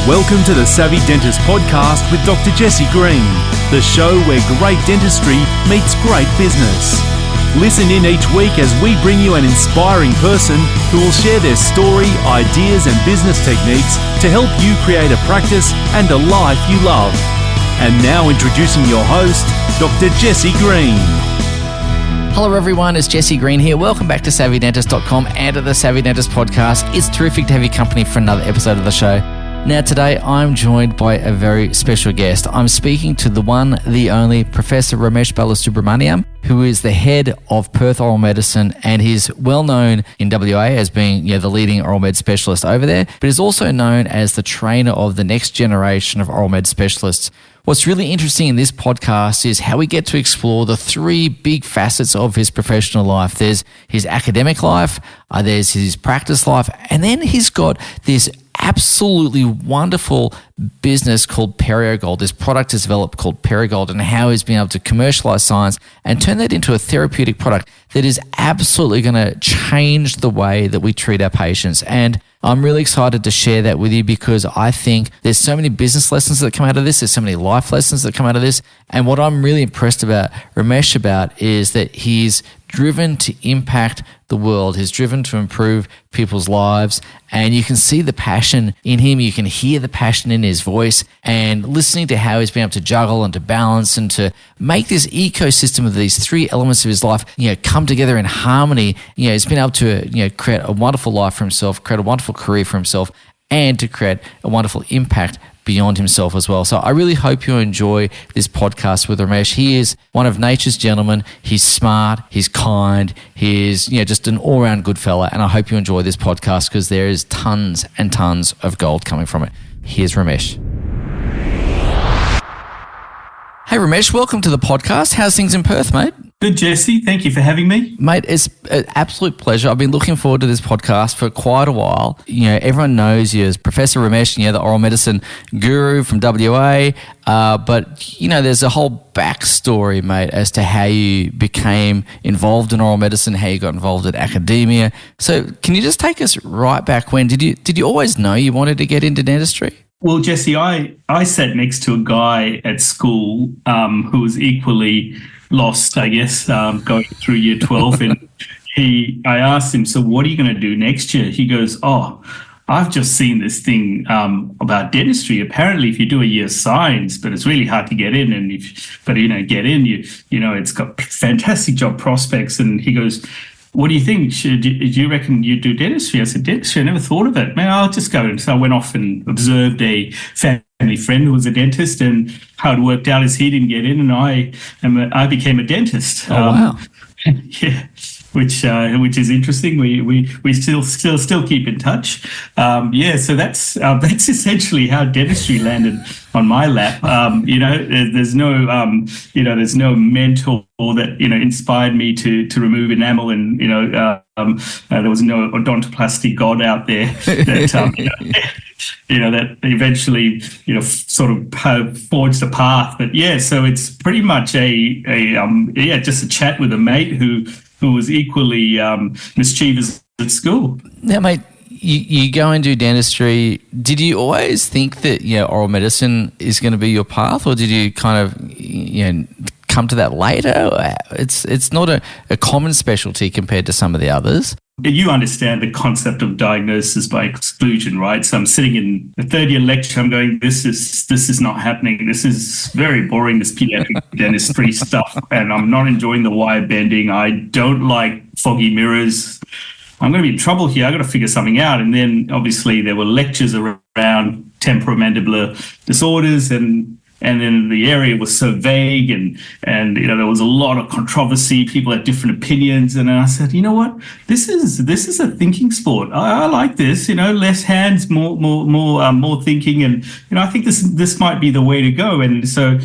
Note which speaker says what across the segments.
Speaker 1: Welcome to the Savvy Dentist podcast with Dr. Jesse Green, the show where great dentistry meets great business. Listen in each week as we bring you an inspiring person who will share their story, ideas and business techniques to help you create a practice and a life you love. And now introducing your host, Dr. Jesse Green.
Speaker 2: Hello everyone, it's Jesse Green here. Welcome back to SavvyDentist.com and to the Savvy Dentist podcast. It's terrific to have your company for another episode of the show. Now today I'm joined by a very special guest. I'm speaking to the one, the only Professor Ramesh Balasubramaniam, who is the head of Perth Oral Medicine, and he's well known in WA as being the leading oral med specialist over there, but is also known as the trainer of the next generation of oral med specialists. What's really interesting in this podcast is how we get to explore the three big facets of his professional life. There's his academic life, there's his practice life, and then he's got this absolutely wonderful business called PerioGold. This product is developed called PerioGold, and how he's been able to commercialize science and turn that into a therapeutic product that is absolutely going to change the way that we treat our patients. And I'm really excited to share that with you because I think there's so many business lessons that come out of this. There's so many life lessons that come out of this. And what I'm really impressed about Ramesh about is that he's driven to impact the world. He's driven to improve people's lives. And you can see the passion in him. You can hear the passion in his voice, and listening to how he's been able to juggle and to balance and to make this ecosystem of these three elements of his life, come together in harmony. He's been able to, create a wonderful life for himself, create a wonderful career for himself, and to create a wonderful impact beyond himself as well. So I really hope you enjoy this podcast with Ramesh. He is one of nature's gentlemen. He's smart, he's kind, he's just an all-round good fella, and I hope you enjoy this podcast because there is tons and tons of gold coming from it. Here's Ramesh. Hey Ramesh, welcome to the podcast. How's things in Perth, mate?
Speaker 3: Good, Jesse. Thank you for having me.
Speaker 2: Mate, it's an absolute pleasure. I've been looking forward to this podcast for quite a while. Everyone knows you as Professor Ramesh, the oral medicine guru from WA. But there's a whole backstory, mate, as to how you became involved in oral medicine, how you got involved in academia. So can you just take us right back when? Did you always know you wanted to get into dentistry?
Speaker 3: Well, Jesse, I sat next to a guy at school who was equally lost, I guess, going through year 12. And I asked him, so what are you going to do next year? He goes, I've just seen this thing about dentistry. Apparently, if you do a year of science, but it's really hard to get in. And get in, it's got fantastic job prospects. And he goes, what do you think? Do you reckon you do dentistry? I said, dentistry? I never thought of it. Man, I'll just go. And so I went off and observed a family friend who was a dentist, and how it worked out is he didn't get in, and I became a dentist.
Speaker 2: Oh, wow.
Speaker 3: Yeah, which is interesting. We still keep in touch. So that's essentially how dentistry landed on my lap. There's no mentor that that inspired me to remove enamel, and there was no odontoplasty god out there that that eventually sort of forged a path. But so it's pretty much just a chat with a mate who was equally mischievous at school.
Speaker 2: Now, mate, you go and do dentistry. Did you always think that oral medicine is going to be your path, or did you kind of come to that later? It's not a common specialty compared to some of the others.
Speaker 3: You understand the concept of diagnosis by exclusion, right? So I'm sitting in the third year lecture, I'm going, this is not happening. This is very boring, this pediatric dentistry stuff, and I'm not enjoying the wire bending. I don't like foggy mirrors. I'm going to be in trouble here. I got to figure something out. And then obviously there were lectures around temporomandibular disorders, and then the area was so vague, and there was a lot of controversy. People had different opinions, and I said, you know what, this is a thinking sport. I like this. Less hands, more thinking, and I think this might be the way to go. And so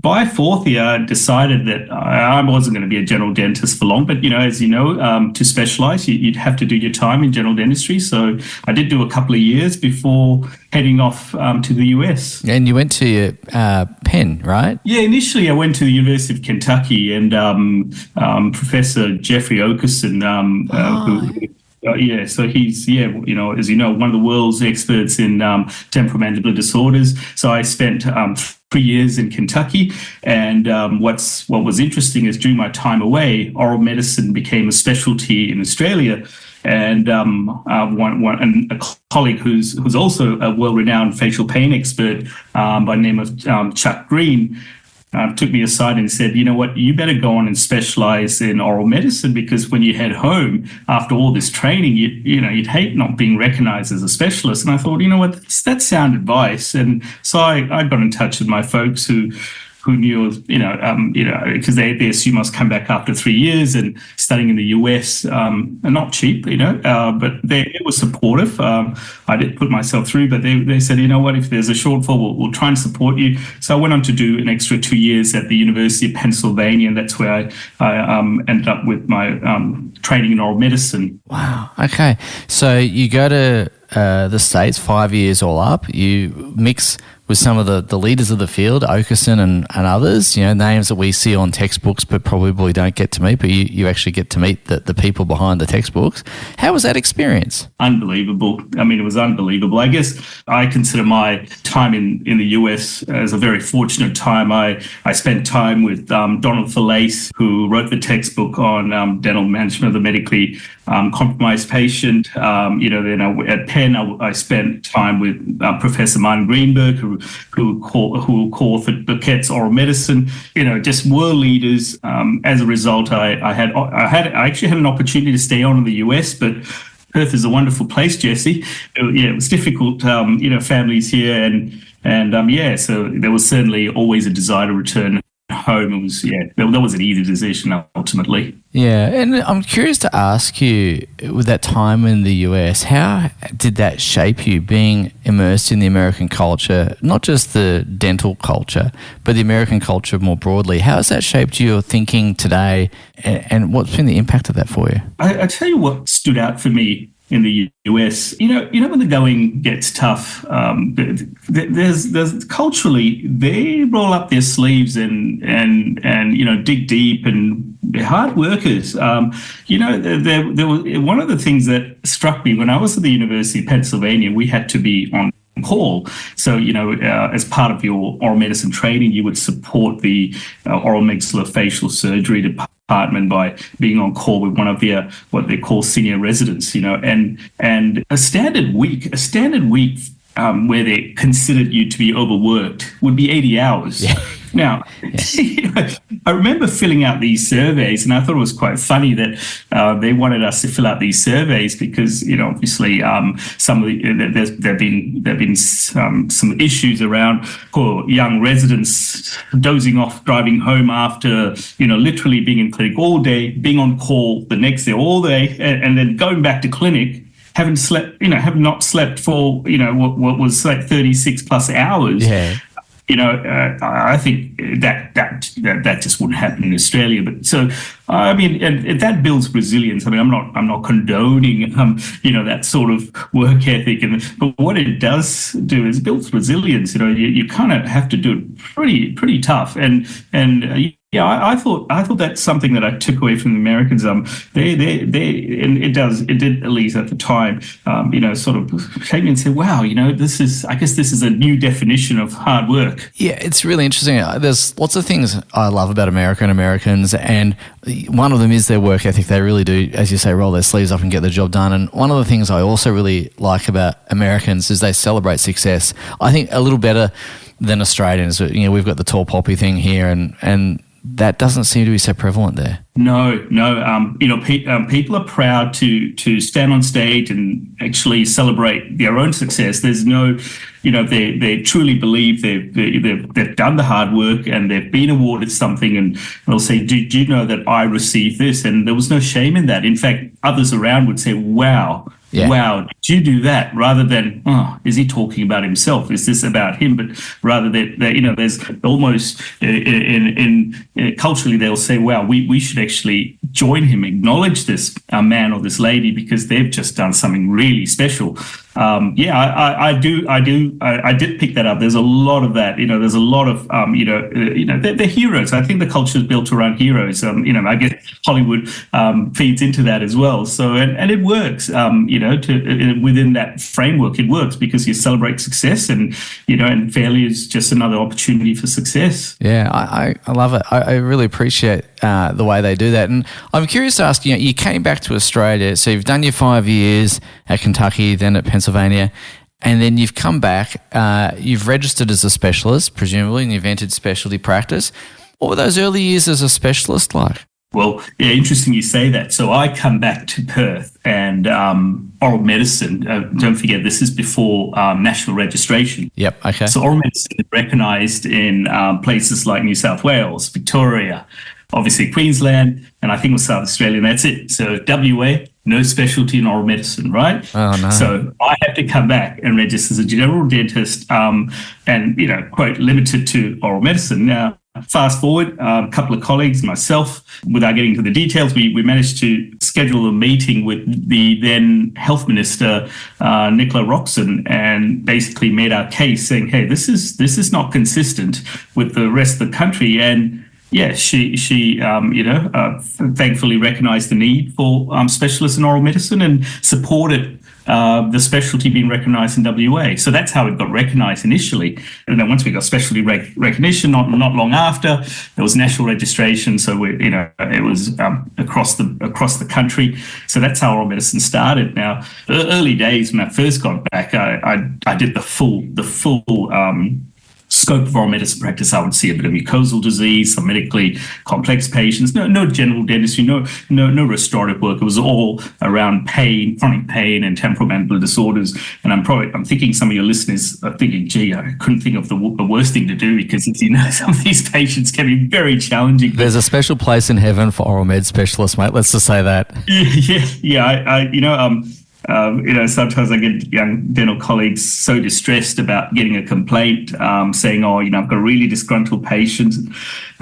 Speaker 3: by fourth year, I decided that I wasn't going to be a general dentist for long. But, as you know, to specialize, you'd have to do your time in general dentistry. So I did do a couple of years before heading off to the US.
Speaker 2: And you went to Penn, right?
Speaker 3: Yeah, initially I went to the University of Kentucky, and Professor Jeffrey Okerson, who So he's, as you know, one of the world's experts in temperamental disorders. So I spent 3 years in Kentucky, and what was interesting is during my time away, oral medicine became a specialty in Australia. And a colleague who's also a well-renowned facial pain expert by the name of Chuck Green took me aside and said, you know what, you better go on and specialize in oral medicine, because when you head home after all this training, you'd hate not being recognized as a specialist. And I thought, you know what, that's sound advice. And so I got in touch with my folks who knew, because they assume I was come back after 3 years and studying in the US, and not cheap, but it was supportive. I did put myself through, but they said, you know what, if there's a shortfall, we'll try and support you. So I went on to do an extra 2 years at the University of Pennsylvania, and that's where I ended up with my training in oral medicine.
Speaker 2: Wow. Okay. So you go to the States, 5 years all up, you mix with some of the leaders of the field, Okerson and others, names that we see on textbooks but probably don't get to meet, but you actually get to meet the people behind the textbooks. How was that experience?
Speaker 3: Unbelievable. I mean, it was unbelievable. I guess I consider my time in the US as a very fortunate time. I spent time with Donald Falaise, who wrote the textbook on dental management of the medically compromised patient. Then at Penn, I spent time with Professor Martin Greenberg, who authored Burkett's Oral Medicine. Just world leaders. As a result, I actually had an opportunity to stay on in the US, but Perth is a wonderful place, Jesse. It was difficult, families here, and so there was certainly always a desire to return home. It was, that was an easy decision ultimately.
Speaker 2: Yeah, and I'm curious to ask you, with that time in the US, how did that shape you, being immersed in the American culture, not just the dental culture, but the American culture more broadly? How has that shaped your thinking today, and what's been the impact of that for you?
Speaker 3: I tell you what stood out for me in the US, when the going gets tough, there's culturally, they roll up their sleeves and dig deep, and they're hard workers. There was one of the things that struck me when I was at the University of Pennsylvania, we had to be on call. So, as part of your oral medicine training, you would support the oral maxillofacial surgery department by being on call with one of their what they call senior residents, and a standard week where they considered you to be overworked would be 80 hours. Yeah. Now, I remember filling out these surveys, and I thought it was quite funny that they wanted us to fill out these surveys because, obviously, there've been some issues around poor young residents dozing off, driving home after, literally being in clinic all day, being on call the next day all day, and then going back to clinic, have not slept for, what was like 36 plus hours. Yeah. I think that just wouldn't happen in Australia. But so, and that builds resilience. I'm not condoning, that sort of work ethic. But what it does do is builds resilience. You kind of have to do it pretty tough. I thought that's something that I took away from the Americans. It did at least at the time, sort of came in and said, wow, this is a new definition of hard work.
Speaker 2: Yeah, it's really interesting. There's lots of things I love about America and Americans, and one of them is their work ethic. They really do, as you say, roll their sleeves up and get the job done. And one of the things I also really like about Americans is they celebrate success. I think a little better than Australians. We've got the tall poppy thing here, and that doesn't seem to be so prevalent there.
Speaker 3: No. People are proud to stand on stage and actually celebrate their own success. There's no, they truly believe they've done the hard work and they've been awarded something, and they'll say, do you know that I received this? And there was no shame in that. In fact, others around would say, wow. Yeah. Wow, you do that rather than, oh, is he talking about himself? Is this about him? But rather that there's almost in culturally they'll say, wow, we should actually join him, acknowledge this man or this lady because they've just done something really special. I did pick that up. There's a lot of that. There's a lot of they're heroes. I think the culture is built around heroes. I guess Hollywood feeds into that as well. So and it works. Within that framework, it works because you celebrate success, and failure is just another opportunity for success.
Speaker 2: Yeah, I love it. I really appreciate the way they do that. And I'm curious to ask, you came back to Australia, so you've done your 5 years at Kentucky, then at Pennsylvania, and then you've come back, you've registered as a specialist, presumably, and you've entered specialty practice. What were those early years as a specialist like?
Speaker 3: Well, yeah, interesting you say that. So I come back to Perth and oral medicine, don't forget, this is before national registration.
Speaker 2: Yep, okay.
Speaker 3: So oral medicine is recognised in places like New South Wales, Victoria, obviously Queensland, and I think it was South Australia, and that's it. So WA, no specialty in oral medicine, right?
Speaker 2: Oh, no.
Speaker 3: So I had to come back and register as a general dentist and, quote, limited to oral medicine. Now, fast forward, a couple of colleagues, myself, without getting into the details, we managed to schedule a meeting with the then health minister, Nicola Roxon, and basically made our case saying, hey, this is not consistent with the rest of the country. And yeah, she thankfully recognised the need for specialists in oral medicine and supported the specialty being recognised in WA. So that's how it got recognised initially. And then once we got specialty recognition, not long after, there was national registration. So it was across the country. So that's how oral medicine started. Now, early days when I first got back, I did the full scope of oral medicine practice. I would see a bit of mucosal disease, some medically complex patients, no general dentistry, no restorative work. It was all around pain, chronic pain, and temperamental disorders. And I'm thinking some of your listeners are thinking, gee, I couldn't think of the worst thing to do because some of these patients can be very challenging.
Speaker 2: There's a special place in heaven for oral med specialists, mate. Let's just say that. Sometimes I get young dental colleagues so distressed about getting a complaint, saying, I've got a really disgruntled patient,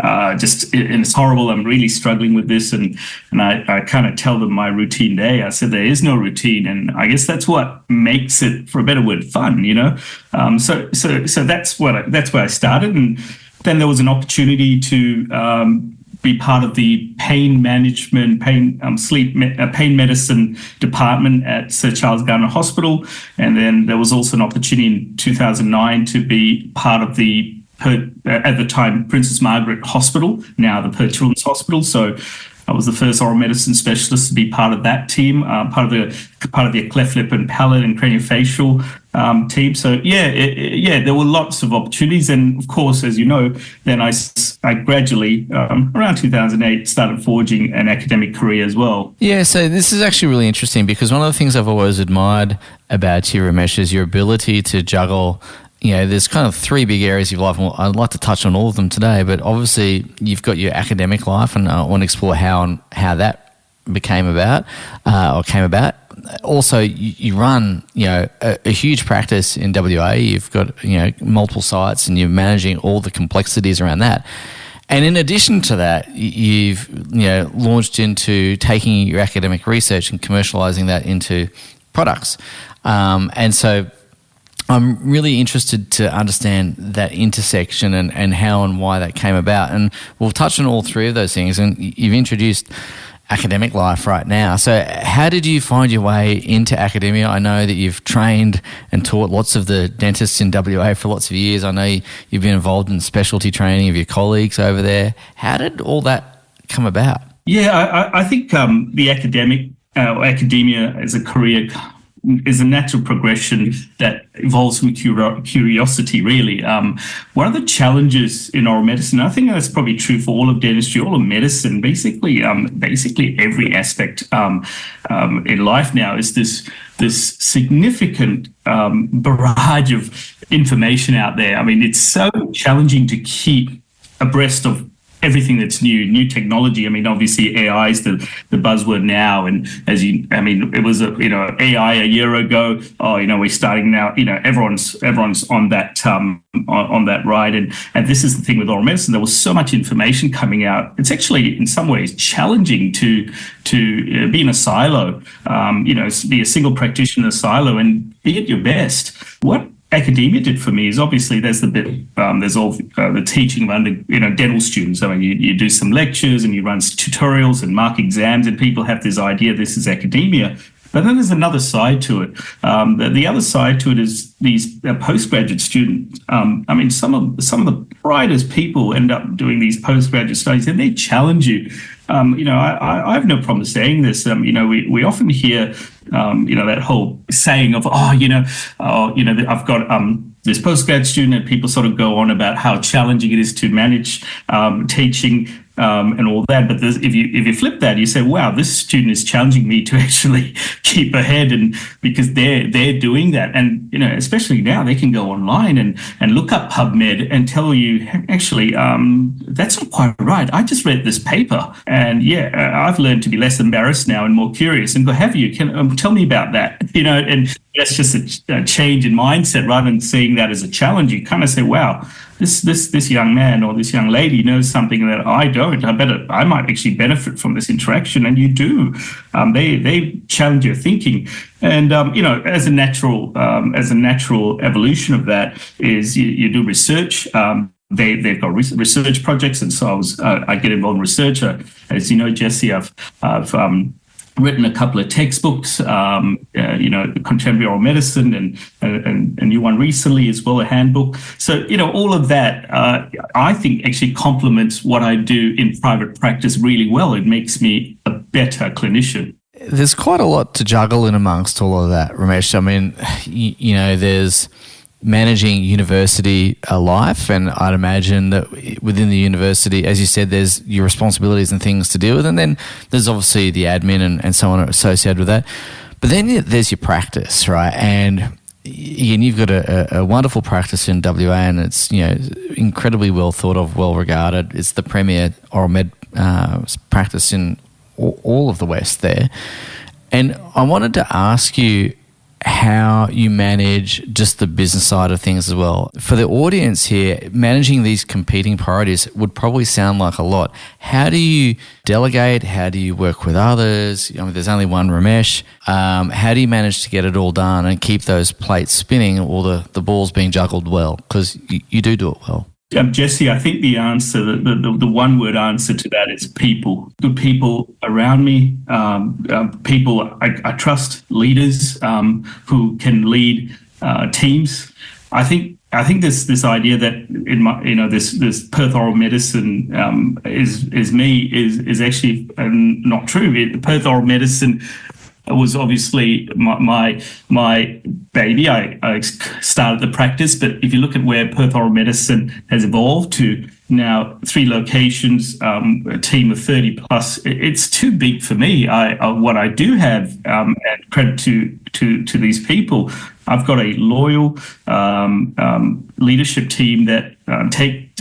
Speaker 2: and it's horrible. I'm really struggling with this. And I kind of tell them my routine day. I said, there is no routine. And I guess that's what makes it, for a better word, fun, So that's where I started. And then there was an opportunity to, be part of the pain management, pain medicine department at Sir Charles Gardner Hospital. And then there was also an opportunity in 2009 to be part of the, at the time, Princess Margaret Hospital, now the Perth Children's Hospital. So I was the first oral medicine specialist to be part of that team, part of the cleft lip and palate and craniofacial team. So there were lots of opportunities, and of course, as you know, then I gradually around 2008 started forging an academic career as well. Yeah, so this is actually really interesting because one of the things I've always admired about you, Ramesh, is your ability to juggle. There's kind of three big areas of life. I'd like to touch on all of them today, but obviously you've got your academic life, and I want to explore how that came about. Also, you run, a huge practice in WA. You've got, multiple sites, and you're managing all the complexities around that. And in addition to that, you've, launched into taking your academic research and commercializing that into products. And so I'm really interested to understand that intersection and how and why that came about. And we'll touch on all three of those things. And you've introduced academic life right now. So how did you find your way into academia? I know that you've trained and taught lots of the dentists in WA for lots of years. I know you've been involved in specialty training of your colleagues over there. How did all that come about?
Speaker 3: Yeah, I think the academia as a career is a natural progression that evolves from curiosity, really. One of the challenges in oral medicine, I think that's probably true for all of dentistry, all of medicine, basically every aspect in life now, is this significant barrage of information out there. I mean, it's so challenging to keep abreast of everything that's new technology. I mean, obviously AI is the buzzword now, and it was AI a year ago. Oh, we're starting now. Everyone's on that on that ride, and this is the thing with oral medicine. There was so much information coming out. It's actually in some ways challenging to be in a silo. Be a single practitioner silo and be at your best. What academia did for me is obviously there's the bit there's all the teaching of dental students. I mean, you do some lectures and you run tutorials and mark exams, and people have this idea this is academia. But then there's another side to it. The other side to it is these postgraduate students. Some of the brightest people end up doing these postgraduate studies, and they challenge you. I have no problem saying this. We often hear, that whole saying of, I've got this postgrad student, and people sort of go on about how challenging it is to manage teaching and all that. But if you flip that, you say, wow, this student is challenging me to actually keep ahead, and because they're doing that. And, especially now they can go online and look up PubMed and tell you, actually, that's not quite right. I just read this paper, and I've learned to be less embarrassed now and more curious, and go, have you? Can tell me about that? And that's just a change in mindset. Rather than seeing that as a challenge, you kind of say, wow, this young man or this young lady knows something that I don't. I might actually benefit from this interaction, and you do. They challenge your thinking, and as a natural evolution of that is you do research. They've got research projects, and so I get involved in research. As you know, Jesse, I've written a couple of textbooks, contemporary oral medicine, and a new one recently as well, a handbook. So, all of that, I think actually complements what I do in private practice really well. It makes me a better clinician.
Speaker 2: There's quite a lot to juggle in amongst all of that, Ramesh. I mean, there's managing university life, and I'd imagine that within the university, as you said, there's your responsibilities and things to deal with, and then there's obviously the admin and so on associated with that. But then there's your practice, right? And again, you've got a wonderful practice in WA, and it's incredibly well thought of, well regarded. It's the premier oral med practice in all of the West there. And I wanted to ask you how you manage just the business side of things as well. For the audience here, managing these competing priorities would probably sound like a lot. How do you delegate? How do you work with others? There's only one Ramesh. How do you manage to get it all done and keep those plates spinning, or the balls being juggled well? Because you do it well.
Speaker 3: Jesse, I think the answer, the one-word answer to that is people. Good people around me, people I trust, leaders who can lead teams. I think this idea that in my this Perth oral medicine is actually not true. Perth oral medicine was obviously my baby. I started the practice, but if you look at where Perth Oral Medicine has evolved to now, 3 locations, a team of 30 plus, it's too big for me. What I do have, and credit to these people, I've got a loyal leadership team that take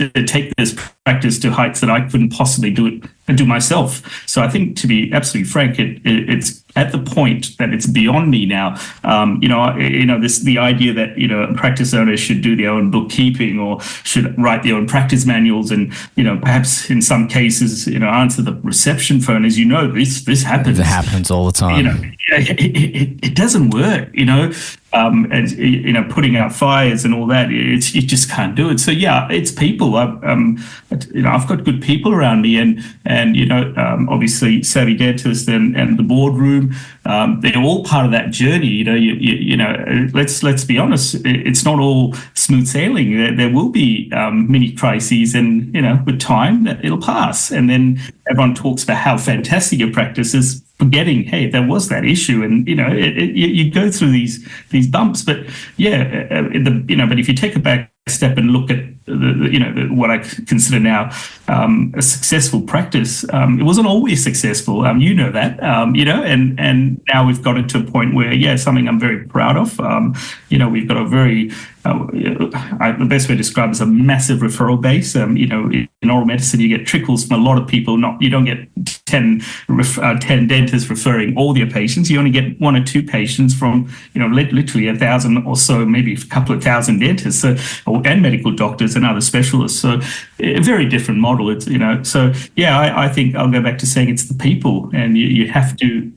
Speaker 3: this practice to heights that I couldn't possibly do myself. So I think, to be absolutely frank, it's at the point that it's beyond me now. The idea that a practice owner should do their own bookkeeping or should write their own practice manuals, and perhaps in some cases answer the reception phone. As this happens. It
Speaker 2: happens all the time.
Speaker 3: It doesn't work. And putting out fires and all that, you just can't do it. So yeah, it's people. I've got good people around me, and obviously Savvy Dentist and the boardroom. They're all part of that journey. Let's be honest. It's not all smooth sailing. There will be mini crises, and with time it'll pass. And then everyone talks about how fantastic your practice is, forgetting, hey, there was that issue, and you go through these bumps. But but if you take a back step and look at what I consider now a successful practice, it wasn't always successful. That, and now we've got it to a point where something I'm very proud of. We've got a very the best way to describe it is a massive referral base. In oral medicine, you get trickles from a lot of people. You don't get 10 dentists referring all their patients. You only get 1 or 2 patients from, literally 1,000 or so, maybe a couple of thousand dentists and medical doctors and other specialists. So a very different model. I think I'll go back to saying it's the people, and you have to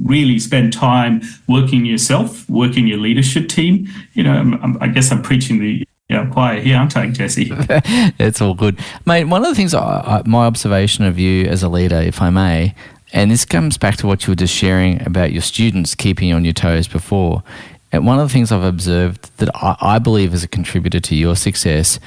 Speaker 3: really spend time working yourself, working your leadership team. I guess I'm preaching the choir here, aren't I, Jesse?
Speaker 2: It's all good. Mate, one of the things, my observation of you as a leader, if I may, and this comes back to what you were just sharing about your students keeping you on your toes before, and one of the things I've observed that I believe is a contributor to your success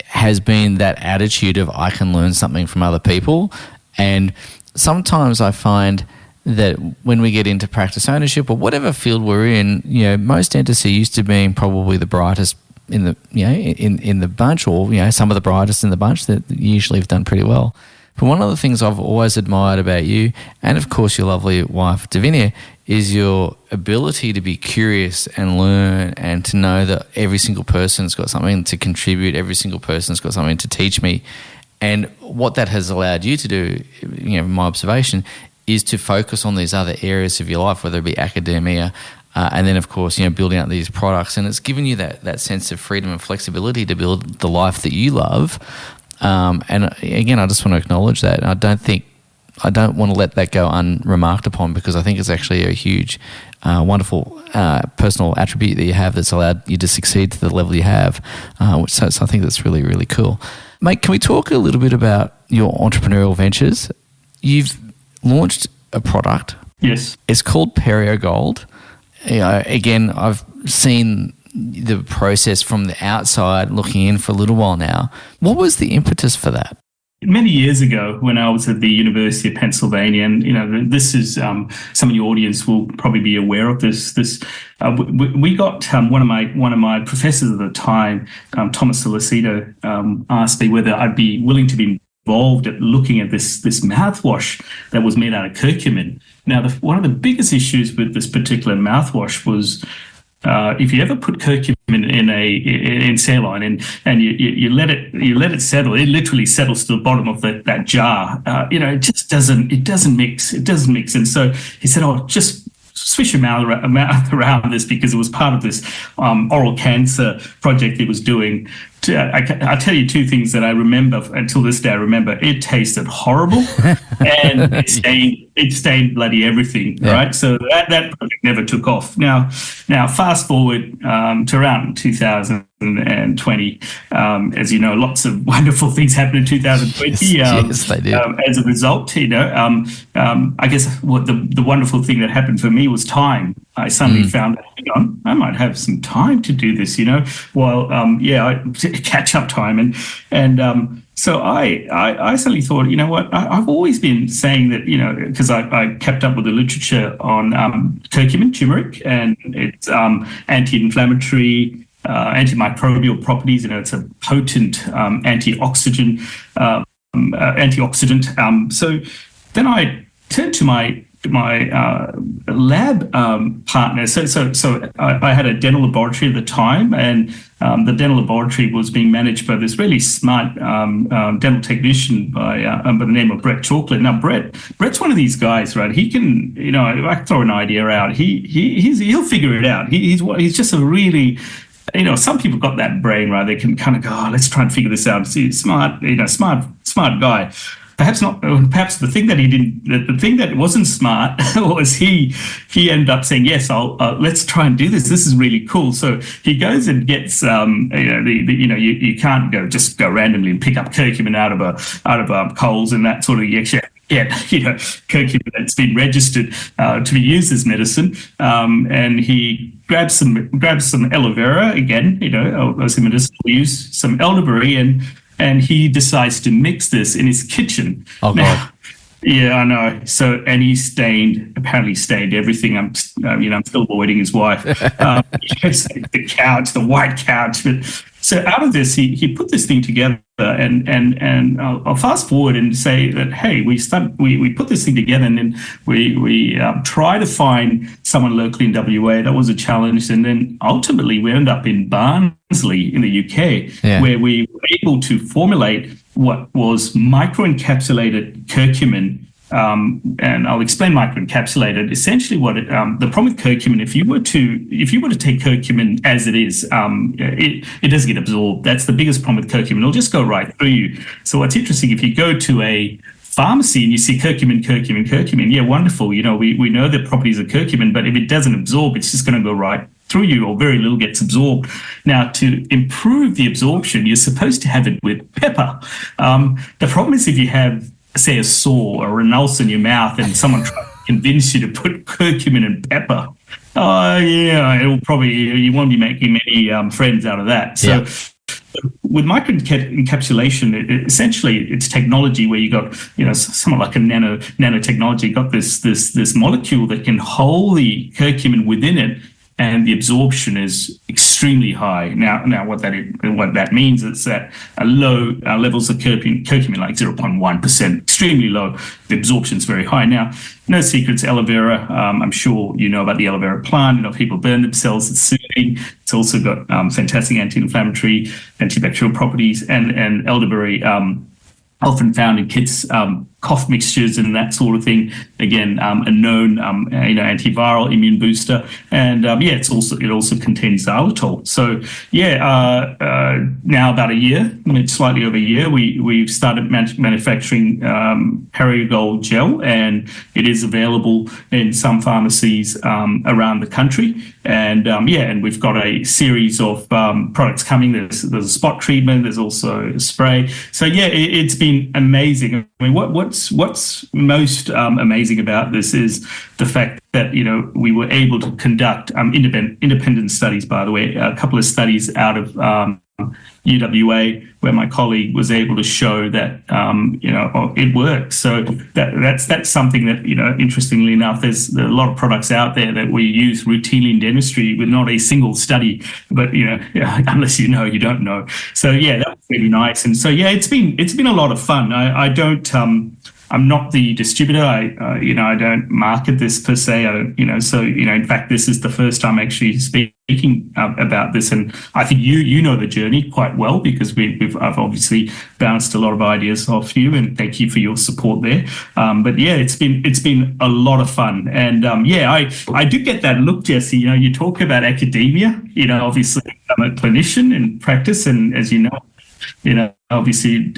Speaker 2: has been that attitude of I can learn something from other people. And sometimes I find that when we get into practice ownership or whatever field we're in, most dentists are used to being probably the brightest in the in the bunch, or some of the brightest in the bunch that usually have done pretty well. But one of the things I've always admired about you, and of course your lovely wife Davinia, is your ability to be curious and learn, and to know that every single person's got something to contribute, every single person's got something to teach me. And what that has allowed you to do, my observation, is to focus on these other areas of your life, whether it be academia, and then, of course, building out these products. And it's given you that sense of freedom and flexibility to build the life that you love. And again, I just want to acknowledge that. I don't want to let that go unremarked upon, because I think it's actually a huge, wonderful personal attribute that you have that's allowed you to succeed to the level you have. So I think that's really, really cool. Mate, can we talk a little bit about your entrepreneurial ventures? You've launched a product.
Speaker 3: Yes.
Speaker 2: It's called PerioGold. Again, I've seen the process from the outside looking in for a little while now. What was the impetus for that?
Speaker 3: Many years ago, when I was at the University of Pennsylvania, and this is some of your audience will probably be aware of this. We got one of my professors at the time, Thomas Solicito, asked me whether I'd be willing to be involved at looking at this mouthwash that was made out of curcumin. Now, one of the biggest issues with this particular mouthwash was if you ever put curcumin in saline and you let it settle, it literally settles to the bottom of that jar. It just doesn't mix. And so he said, "Oh, just swish your mouth around this," because it was part of this oral cancer project he was doing. I'll tell you 2 things that I remember until this day. I remember it tasted horrible, and it stained bloody everything. Yeah. Right, so that project never took off. Now fast forward to around 2020. As you know, lots of wonderful things happened in 2020.
Speaker 2: Yes, they did.
Speaker 3: As a result, I guess what the wonderful thing that happened for me was time. I suddenly found that, I might have some time to do this, catch up time. So I suddenly thought, I've always been saying that, because I kept up with the literature on curcumin, turmeric, and its anti-inflammatory, antimicrobial properties. It's a potent antioxidant. So then I turned to my lab partner. So I had a dental laboratory at the time, and the dental laboratory was being managed by this really smart dental technician by the name of Brett Chalklett. Now, Brett's one of these guys, right? He can, if I throw an idea out, he'll figure it out. He's just a really, some people got that brain, right? They can kind of go, let's try and figure this out. He's smart guy. Perhaps not. Perhaps the thing that he didn't, the thing that wasn't smart was he ended up saying, yes, let's try and do this. This is really cool. So he goes and gets, you can't just go randomly and pick up curcumin out of coals and that sort of. You actually get, curcumin that's been registered to be used as medicine. And he grabs some aloe vera again, as a medicinal use, some elderberry, and he decides to mix this in his kitchen.
Speaker 2: Oh, God.
Speaker 3: Yeah, I know. So, and he apparently stained everything. I'm still avoiding his wife. The couch, the white couch. But so out of this, he put this thing together, and I'll fast forward and say that, hey, we put this thing together, and then we try to find someone locally in WA. That was a challenge, and then ultimately we ended up in Barnsley in the UK, where we were able to formulate what was microencapsulated curcumin. And I'll explain microencapsulated. Essentially, the problem with curcumin, if you were to take curcumin as it is, it doesn't get absorbed. That's the biggest problem with curcumin. It'll just go right through you. So what's interesting, if you go to a pharmacy and you see curcumin, yeah, wonderful. We know the properties of curcumin, but if it doesn't absorb, it's just going to go right through you, or very little gets absorbed. Now, to improve the absorption, you're supposed to have it with pepper. The problem is if you have, say, a sore or an ulcer in your mouth and someone tries to convince you to put curcumin and pepper, you won't be making many friends out of that. So with microencapsulation, essentially it's technology where you got, something like a nanotechnology, you got this molecule that can hold the curcumin within it, and the absorption is extremely high. Now, what that means is that low levels of curcumin, like 0.1%, extremely low. The absorption is very high. Now, no secrets, aloe vera. I'm sure you know about the aloe vera plant. People burn themselves. It's soothing. It's also got fantastic anti-inflammatory, antibacterial properties, and elderberry. Often found in kids' cough mixtures and that sort of thing. Again, a known antiviral immune booster, and it also contains xylitol. So now about a year, slightly over a year, we've started manufacturing PerioGold gel, and it is available in some pharmacies around the country. And we've got a series of products coming. There's a spot treatment. There's also a spray. So it's been amazing. I mean, what's most amazing about this is the fact that we were able to conduct independent studies. By the way, a couple of studies out of UWA, where my colleague was able to show that it works. So that's something that interestingly enough, there's a lot of products out there that we use routinely in dentistry with not a single study, but unless you don't know. So that was really nice, and so it's been a lot of fun. I'm not the distributor. I don't market this per se. In fact, this is the first time actually speaking about this, and I think you know the journey quite well, because I've obviously bounced a lot of ideas off you, and thank you for your support there. It's been a lot of fun, and I do get that look, Jesse. You talk about academia. Obviously I'm a clinician in practice, and as obviously,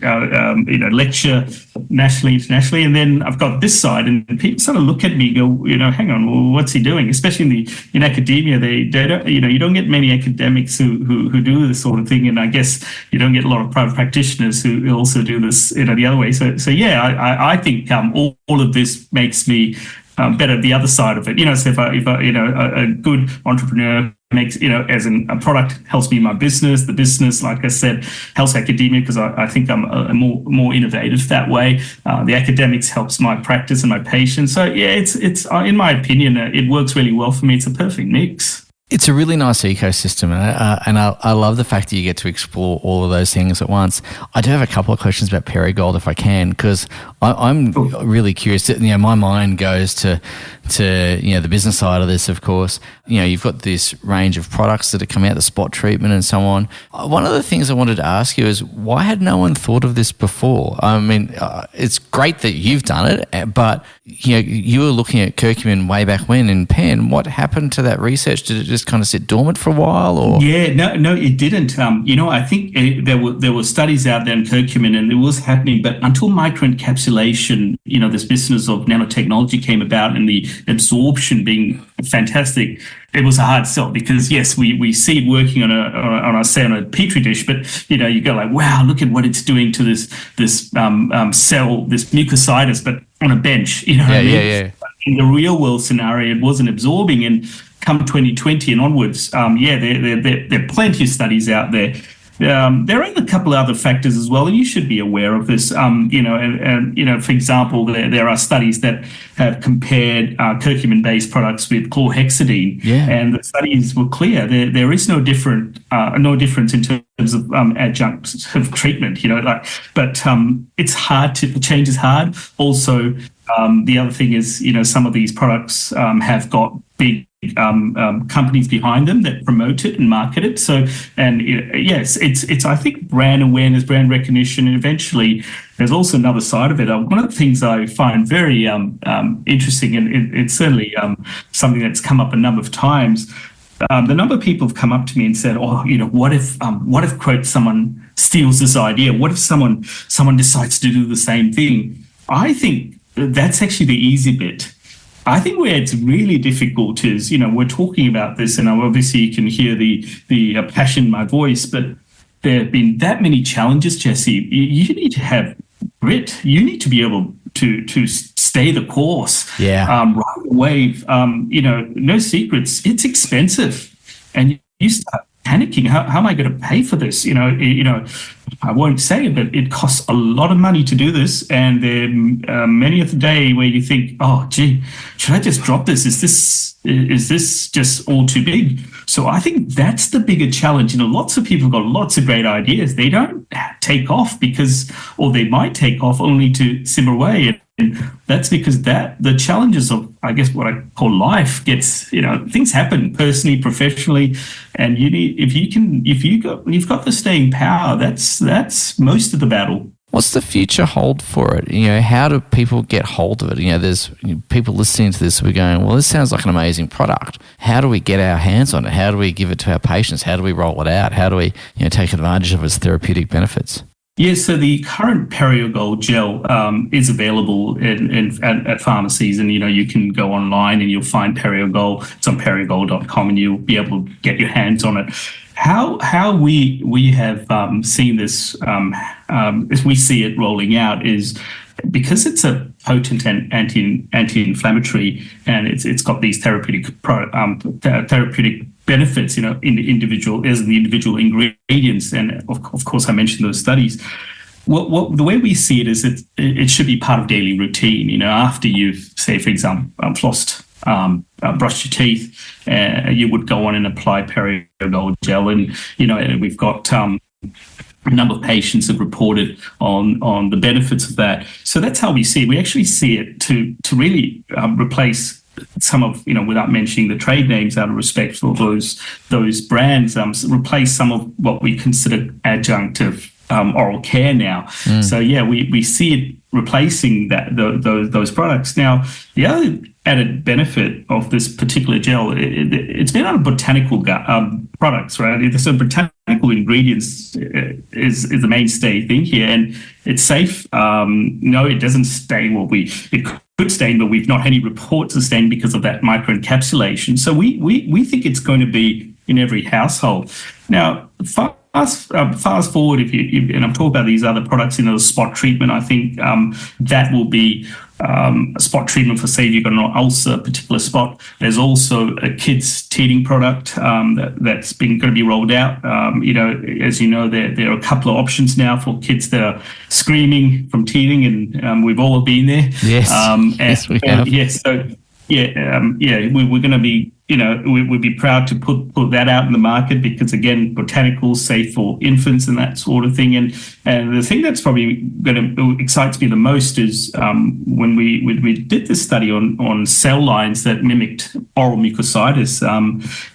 Speaker 3: lecture nationally, internationally, and then I've got this side, and people sort of look at me, and go, hang on, well, what's he doing? Especially in academia, they don't, you don't get many academics who do this sort of thing, and I guess you don't get a lot of private practitioners who also do this, the other way. So I think all of this makes me better the other side of it. So if a good entrepreneur makes, as a product helps me in my business, the business, like I said, helps academia, because I think I'm more innovative that way. The academics helps my practice and my patients. So it's in my opinion, it works really well for me. It's a perfect mix.
Speaker 2: It's a really nice ecosystem, and I love the fact that you get to explore all of those things at once. I do have a couple of questions about PerioGold, if I can, because I'm really curious. My mind goes to the business side of this, of course. You've got this range of products that are coming out, the spot treatment and so on. One of the things I wanted to ask you is, why had no one thought of this before? I mean, it's great that you've done it, but you were looking at curcumin way back when in Penn. What happened to that research? Did it just kind of sit dormant for a while, or?
Speaker 3: Yeah, no, it didn't. I think there were studies out there on curcumin, and it was happening, but until microencapsulation, this business of nanotechnology came about, and the absorption being fantastic, it was a hard sell, because yes, we see it working on a petri dish, but you go like, wow, look at what it's doing to this cell, this mucositis, but on a bench.
Speaker 2: Yeah.
Speaker 3: In the real world scenario, it wasn't absorbing, and come 2020 and onwards, there are plenty of studies out there there are a couple of other factors as well, and you should be aware of this. For example, there are studies that have compared curcumin-based products with chlorhexidine, and the studies were clear. There is no difference in terms of adjunct of treatment. But it's hard to change. Is hard. Also, the other thing is, some of these products have got big companies behind them that promote it and market it. So, and yes, it's I think brand awareness, brand recognition, and eventually there's also another side of it. One of the things I find very interesting, and it's certainly something that's come up a number of times. The number of people have come up to me and said, what if quote someone steals this idea? What if someone decides to do the same thing? I think that's actually the easy bit. I think where it's really difficult is, we're talking about this, and obviously you can hear the passion in my voice, but there have been that many challenges, Jesse. You need to have grit. You need to be able to stay the course. Right away. No secrets. It's expensive, and you start panicking. How am I going to pay for this? I won't say it, but it costs a lot of money to do this. And there many of the day where you think, oh, gee, should I just drop this? Is this just all too big? So I think that's the bigger challenge. Lots of people have got lots of great ideas. They don't take off or they might take off only to simmer away. And that's because the challenges of, I guess, what I call life gets, things happen personally, professionally, and you've got the staying power. That's most of the battle.
Speaker 2: What's the future hold for it? How do people get hold of it? There's people listening to this who are going, well, this sounds like an amazing product. How do we get our hands on it? How do we give it to our patients? How do we roll it out? How do we take advantage of its therapeutic benefits?
Speaker 3: Yes, so the current PerioGold gel is available at pharmacies, and you can go online and you'll find PerioGold. It's on PerioGold.com, and you'll be able to get your hands on it. How we have seen this as we see it rolling out is because it's a potent and anti-inflammatory, and it's got these therapeutic benefits, in the individual ingredients, and of course I mentioned those studies. The way we see it is it should be part of daily routine. After you've, say, for example, flossed, brushed your teeth, you would go on and apply PerioGold gel, and we've got a number of patients have reported on the benefits of that. So that's how we see it. We actually see it to really replace some of, without mentioning the trade names out of respect for those brands, replace some of what we consider adjunctive oral care now. So we see it replacing those products. Now, the other added benefit of this particular gel, it's made out of botanical products, right? So botanical ingredients is the mainstay thing here, and it's safe. No, it doesn't stain it could stain, but we've not had any reports of stain because of that microencapsulation. So we think it's going to be in every household. Now, fast forward, and I'm talking about these other products, the spot treatment, I think that will be a spot treatment for, say, if you've got an ulcer, particular spot. There's also a kids' teething product that's going to be rolled out. As you know, there are a couple of options now for kids that are screaming from teething, and we've all been there.
Speaker 2: Yes, yes, we have.
Speaker 3: Yes, so we're going to be, we'd be proud to put that out in the market because, again, botanicals safe for infants and that sort of thing. And the thing that's probably going to excites me the most is when we did this study on cell lines that mimicked oral mucositis.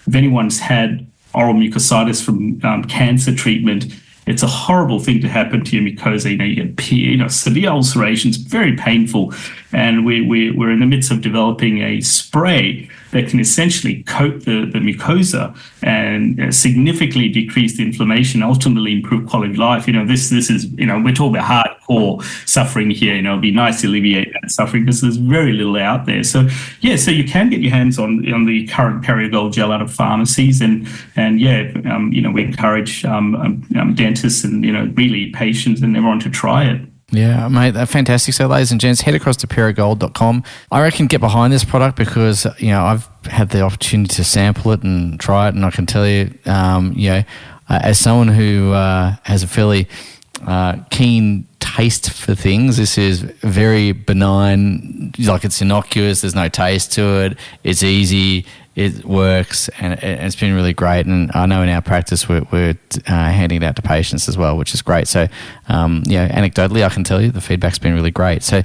Speaker 3: If anyone's had oral mucositis from cancer treatment, it's a horrible thing to happen to your mucosa. You get severe ulcerations, very painful. And we're in the midst of developing a spray that can essentially coat the mucosa and significantly decrease the inflammation, ultimately improve quality of life. This is, we're talking about hardcore suffering here. It'd be nice to alleviate that suffering because there's very little out there. So you can get your hands on the current PerioGold gel out of pharmacies, and we encourage dentists and really patients and everyone to try it.
Speaker 2: Yeah, mate, fantastic. So, ladies and gents, head across to PerioGold.com. I reckon get behind this product because, I've had the opportunity to sample it and try it, and I can tell you, as someone who has a fairly keen taste for things, this is very benign. Like, it's innocuous. There's no taste to it. It's easy. It works, and it's been really great. And I know in our practice we're handing it out to patients as well, which is great. So, anecdotally, I can tell you the feedback's been really great. So,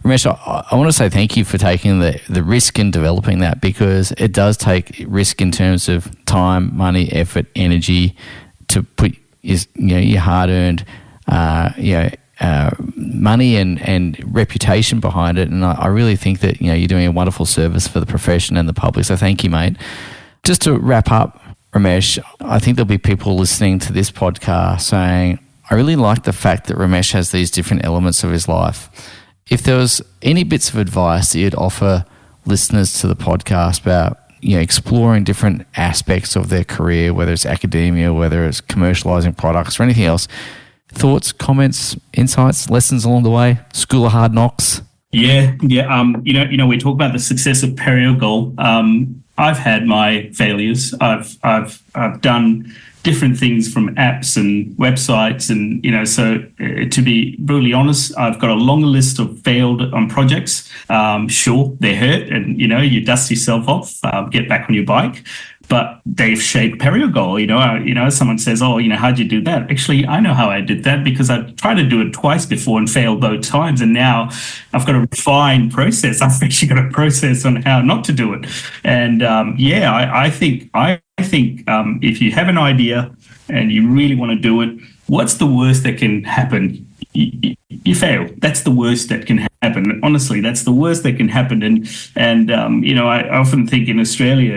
Speaker 2: Ramesh, I want to say thank you for taking the risk in developing that, because it does take risk in terms of time, money, effort, energy to put your hard-earned money and reputation behind it. And I really think that you're doing a wonderful service for the profession and the public. So thank you, mate. Just to wrap up, Ramesh, I think there'll be people listening to this podcast saying, I really like the fact that Ramesh has these different elements of his life. If there was any bits of advice that you'd offer listeners to the podcast about exploring different aspects of their career, whether it's academia, whether it's commercializing products or anything else, thoughts, comments, insights, lessons along the way, School of Hard Knocks?
Speaker 3: Yeah. We talk about the success of PerioGold. I've had my failures. I've done different things from apps and websites, and so to be brutally honest, I've got a longer list of failed projects. Sure, they hurt, and you dust yourself off, get back on your bike. But they've shaped PerioGold. Someone says, "Oh, how'd you do that?" Actually, I know how I did that, because I tried to do it twice before and failed both times, and now I've got a refined process. I've actually got a process on how not to do it. And I think if you have an idea and you really want to do it, what's the worst that can happen? You fail. That's the worst that can happen. Honestly, that's the worst that can happen. And I often think in Australia,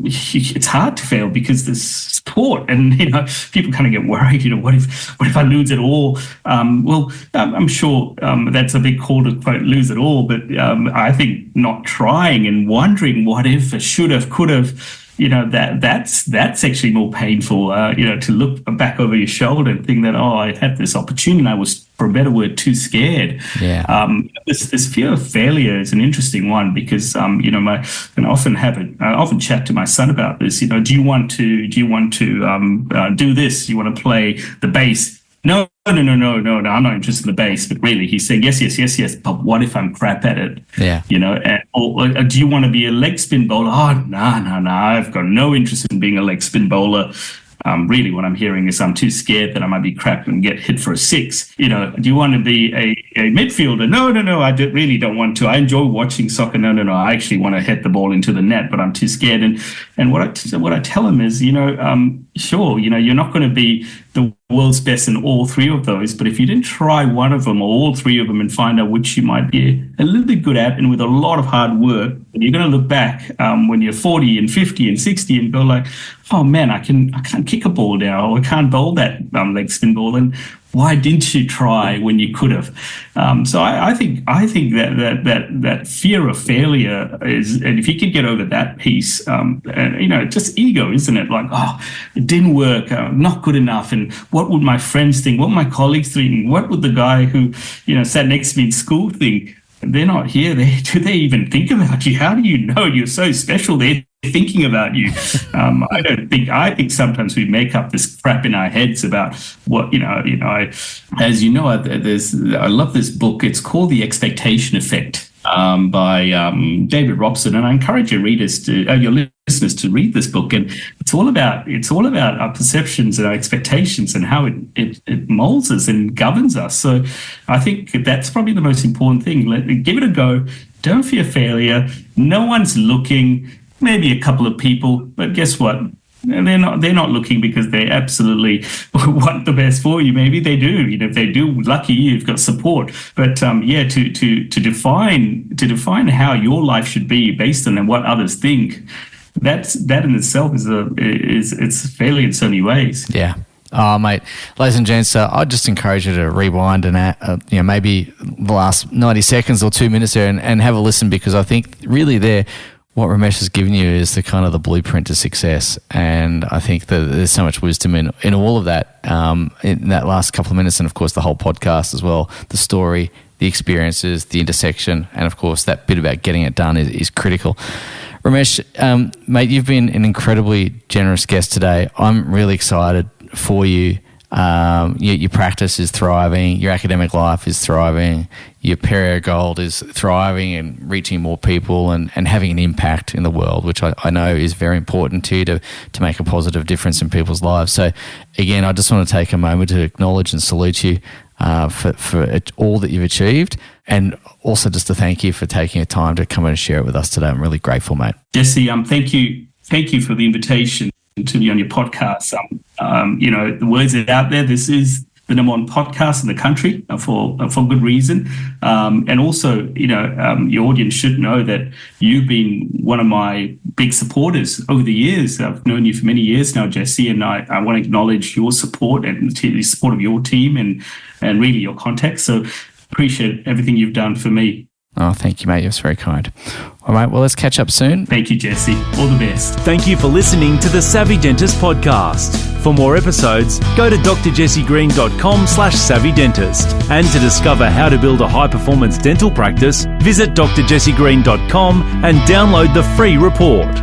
Speaker 3: it's hard to fail because there's support, and people kind of get worried. What if I lose it all? I'm sure that's a big call to quote lose it all, but I think not trying and wondering what if, should have, could have. That's actually more painful, to look back over your shoulder and think that, I had this opportunity and I was, for a better word, too scared.
Speaker 2: Yeah.
Speaker 3: This fear of failure is an interesting one, because, I often chat to my son about this. Do you want to do this? Do you want to play the bass? No, I'm not interested in the bass. But really, he's saying, yes. But what if I'm crap at it?
Speaker 2: Yeah.
Speaker 3: Or do you want to be a leg spin bowler? Oh, no. I've got no interest in being a leg spin bowler. Really, what I'm hearing is I'm too scared that I might be crap and get hit for a six. Do you want to be a midfielder? No, I really don't want to. I enjoy watching soccer. No, I actually want to hit the ball into the net, but I'm too scared. And what I tell him is, sure, you're not going to be the world's best in all three of those, but if you didn't try one of them or all three of them and find out which you might be a little bit good at, and with a lot of hard work, you're going to look back when you're 40 and 50 and 60 and go like, oh man, I can't kick a ball now, or I can't bowl that leg spin ball, and why didn't you try when you could have? So I think that fear of failure is, and if you could get over that piece, just ego, isn't it? Like, it didn't work, not good enough, and what would my friends think? What would my colleagues think? What would the guy who sat next to me in school think? They're not here. Do they even think about you? How do you know you're so special? They're thinking about you. I think sometimes we make up this crap in our heads about what, I love this book. It's called The Expectation Effect. By David Robson, and I encourage your listeners to read this book. And it's all about our perceptions and our expectations and how it molds us and governs us. So I think that's probably the most important thing. Give it a go. Don't fear failure. No one's looking. Maybe a couple of people, but guess what? They're not looking because they absolutely want the best for you. Maybe they do. If they do, lucky you, you've got support. But to define how your life should be based on what others think, that in itself it's failure in so many ways.
Speaker 2: Yeah. Oh, mate, ladies and gents, I'd just encourage you to rewind and maybe the last 90 seconds or 2 minutes there and have a listen, because I think really what Ramesh has given you is the kind of the blueprint to success. And I think that there's so much wisdom in all of that, in that last couple of minutes, and of course the whole podcast as well, the story, the experiences, the intersection, and of course that bit about getting it done is critical. Ramesh, mate, you've been an incredibly generous guest today. I'm really excited for you. Your practice is thriving, your academic life is thriving, your PerioGold is thriving and reaching more people and having an impact in the world, which I know is very important to you to make a positive difference in people's lives. So again, I just want to take a moment to acknowledge and salute you for all that you've achieved, and also just to thank you for taking the time to come and share it with us today. I'm really grateful, mate.
Speaker 3: Jesse, thank you for the invitation to be on your podcast. The words are out there. This is the number one podcast in the country for good reason. And also, your audience should know that you've been one of my big supporters over the years. I've known you for many years now, Jesse, and I want to acknowledge your support and the support of your team and really your context. So appreciate everything you've done for me.
Speaker 2: Oh, thank you, mate. You're very kind. All right, well, let's catch up soon.
Speaker 3: Thank you, Jesse. All the best.
Speaker 1: Thank you for listening to the Savvy Dentist podcast. For more episodes, go to drjessegreen.com/savvydentist. And to discover how to build a high-performance dental practice, visit drjessegreen.com and download the free report.